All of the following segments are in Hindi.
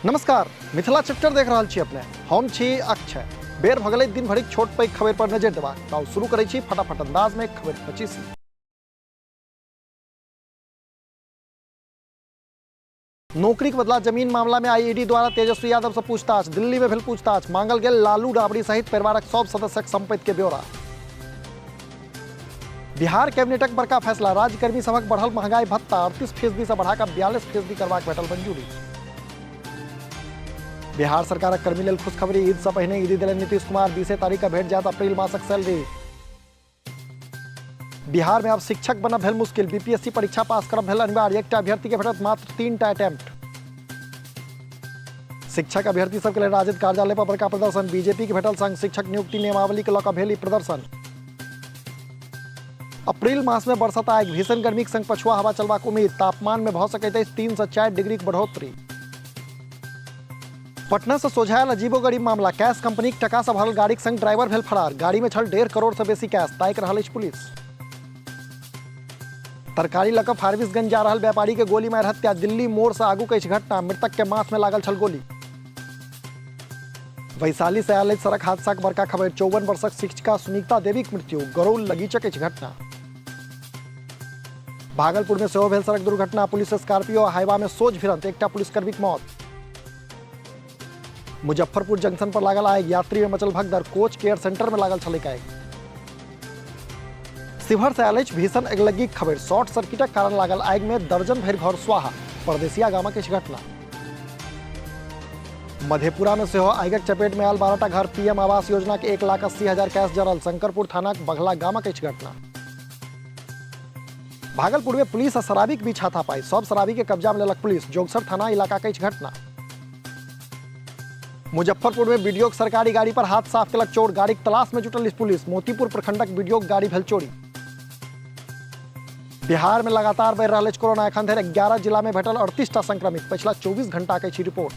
नमस्कार, मिथिला चैप्टर देख रहल छी अपने। हम छी अक्षय। बेर भगले दिन भरी छोट पैघ खबर पर नजर देबाक। ताउ शुरू करै छी फटाफट अंदाज में खबर 25। नौकरी के बदला जमीन मामला में ईडी द्वारा तेजस्वी यादव से पूछताछ। दिल्ली में भेल पूछताछ। मांगल गेल लालू राबड़ी सहित परिवारक सब सदस्यक संपत्ति के ब्यौरा। बिहार कैबिनेटक बड़का फैसला। राज्यकर्मी सभक बढ़ल महंगाई भत्ता 38% से बढ़ाकर 42% करबाक भेटल मंजूरी। बिहार सरकारक कर्मी लेल खुशखबरी। ईद से पहिने ईदी देलनि नीतीश कुमार। 20 तारीख का भेट जायत अप्रैल मासक सैलरी। बिहार में अब शिक्षक बनब भेल मुश्किल। बीपीएससी परीक्षा पास करब भेल अनिवार्य। एकटा अभ्यर्थी के भेटत मात्र 3टा अटेम्प्ट। शिक्षक अभ्यर्थी सबके लेल राजद कार्यालय पर बड़का प्रदर्शन। बीजेपी के भेटल संघ शिक्षक नियुक्ति नियमावली के लऽ कऽ भेल प्रदर्शन। अप्रैल मास में बरसत आएग। भीषण गर्मी के संग पछुआ हवा चलबाक उम्मीद। तापमान में भऽ सकैत अछि 3 से 4 डिग्री के बढ़ोतरी। पटना से सोझायल अजीबोगरीब मामला। कैश कंपनी के टका से भरल गाड़ी के संग ड्राइवर भेल फरार। गाड़ी में छल 1.5 करोड़ से बेसी कैश। ताकि रहल अछि पुलिस। तरकारी लऽ कऽ फारबिसगंज जा रहल व्यापारी के गोली मारि हत्या। दिल्ली मोड़ से आगू के घटना। मृतक के माथ में लागल छल गोली। वैशाली से आयल सड़क हादसा के बड़का खबर। 54 वर्षक शिक्षिका सुनीता देवी के मृत्यु। गरौल लगीचक घटना। भागलपुर में सेहो भेल सड़क दुर्घटना। पुलिस स्कॉर्पियो हाईवा में सोझ भिड़ंत। एकटा पुलिसकर्मी के मौत। मुजफ्फरपुर जंक्शन पर लागल आग। यात्री में मचल भगदड़। कोच केयर सेंटर में लागल छल आग। शिवहर से आयल भीषण अगलगी खबर। शॉर्ट सर्किटक कारण लागल आग में दर्जन भरि घर स्वाहा। परदेसिया गामक घटना। मधेपुरा में सेहो आगक चपेट में आयल 12टा घर। पीएम आवास योजना के 1,80,000 कैश जरल। शंकरपुर थाना बघला गामक घटना। भागलपुर में पुलिस आ शराबी के बीच हाथापाई। सब शराबी के कब्जा में लेलक पुलिस। जोगसर थाना इलाका के घटना। मुजफ्फरपुर में बीडीओ सरकारी गाड़ी पर हाथ साफ केलक चोर। गाड़ी के तलाश में जुटल पुलिस। मोतीपुर प्रखंडक बीडीओ गाड़ी भेल चोरी। बिहार में लगातार बढ़ि रहल अछि कोरोना। एखन धरि 11 जिला में भेटल 38टा संक्रमित। पिछला 24 घंटा के रिपोर्ट।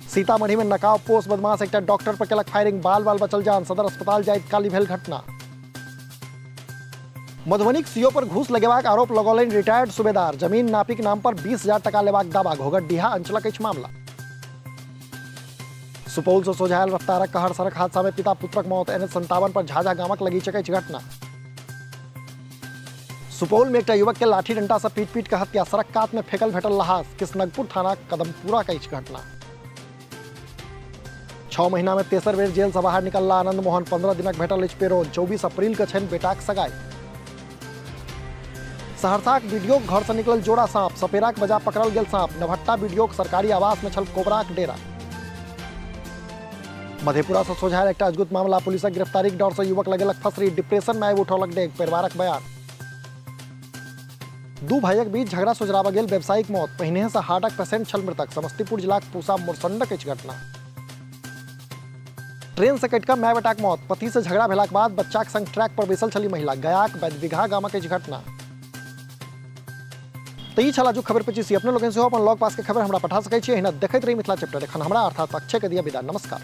सीतामढ़ी में नकाबपोश बदमाश एकटा डॉक्टर पर केलक फायरिंग। बाल बचल जान। सदर अस्पताल जाइत काली भेल घटना। मधुबनी के सीओ पर घूस लगेबाक आरोप लगौलनि रिटायर्ड सूबेदार। जमीन नापी के नाम पर 20,000 टका लेबाक दावा। घोघरडीहा अंचलक अछि मामला। सुपौल से सोझायल रफ्तारक कहर सड़क हादसा में पिता पुत्रक मौत। NH57 पर झाझा गामक लगीचक घटना। सुपौल में एक युवक के लाठी डंडा से पीट के हत्या। सड़क कात में फेकल भेटल लहास। किशनगपुर थाना कदमपुरा का घटना। 6 महीना में तेसर बेर जेल से बाहर निकलला आनंद मोहन। 15 दिनक भेटल पेरोल। 24 अप्रैल के छनि बेटाक सगाई। सहरसाक बीडीओ घर से निकलल जोड़ा सांप। सपेरा के बजा पकड़ल गेल सांप। नवहट्टा बीडीओ सरकारी आवास में छल कोबराक डेरा। मधेपुरा से सोझायल एकटा अद्भुत मामला। पुलिसक गिरफ्तारी के डर से युवक लगेलक फसरी। डिप्रेशन में आबि उठौलक डेग। परिवारक बयान। 2 भाइयक बीच झगड़ा सुलझाबा गेल व्यावसायिक मौत। पहिने से हार्टक पेशेंट छल मृतक। समस्तीपुर जिलाक पूसा मोरसंडक घटना। ट्रेन से कटिकऽ माय बेटाक मौत। पति से झगड़ा भेलाक बाद बच्चाक संग ट्रैक पर बैसल छली महिला। गयाक बैदबिगहा गामक घटना। तो ई छला जो खबर 25। अपने लोगन से अपन लॉग पास के खबर हमरा पठा सकै छी। एहिना देखैत रही मिथिला चैप्टर। एखन हमरा अर्थात अक्षय के दिया विदा। नमस्कार।